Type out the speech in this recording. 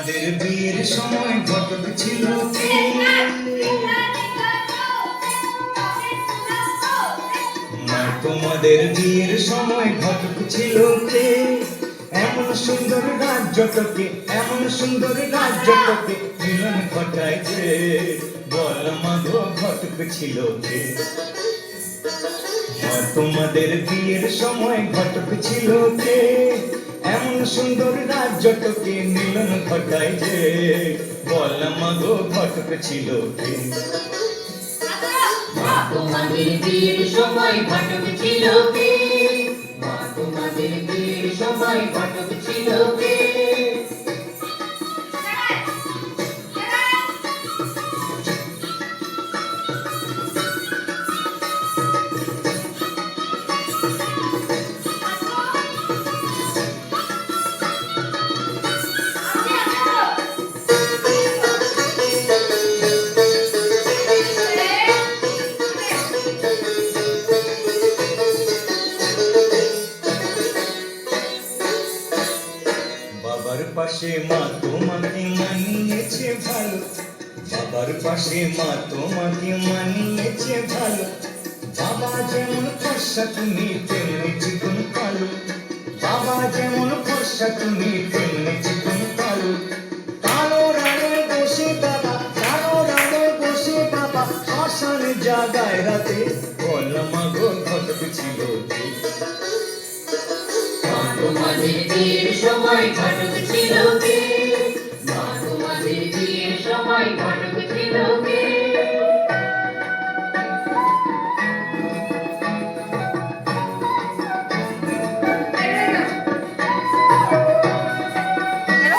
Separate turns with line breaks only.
তোমাদের বিয়ের সময় ঘটক ছিল কে? মা তোমাদের বিয়ের সময় ঘটক ছিল কে? এমন সুন্দর রাজ্যটকে, এমন সুন্দর রাজ্যটকে মিলন ঘটায় যে, বল মা গো ঘটক ছিল কে? মা তোমাদের বিয়ের সময় ঘটক ছিল কে? এমন সুন্দর রাজ্যটকে মিলন ঘটায় যে, বল মা গো ঘটক ছিল কে?
মা তোমাদের বিয়ের সময় ঘটক ছিল কে? মা তোমাদের বিয়ের সময় ঘটক ছিল কে?
বাবার পাশে মা তোমাকে মানিয়েছে ভালো, বাবার পাশে মা তোমাকে মানিয়েছে ভালো। বাবা যেমন ফর্সা তুমি তেমনি চিকন কালো, বাবা যেমন ফর্সা তুমি তেমনি চিকন কালো। কালো রানে বসে বাবা, কালো রানে বসে বাবা শ্মশানে জাগায় রাতে, বল মা গো ঘটক ছিল কে?
মা তোমাদের বিয়ের সময় ঘটক ছিল কে?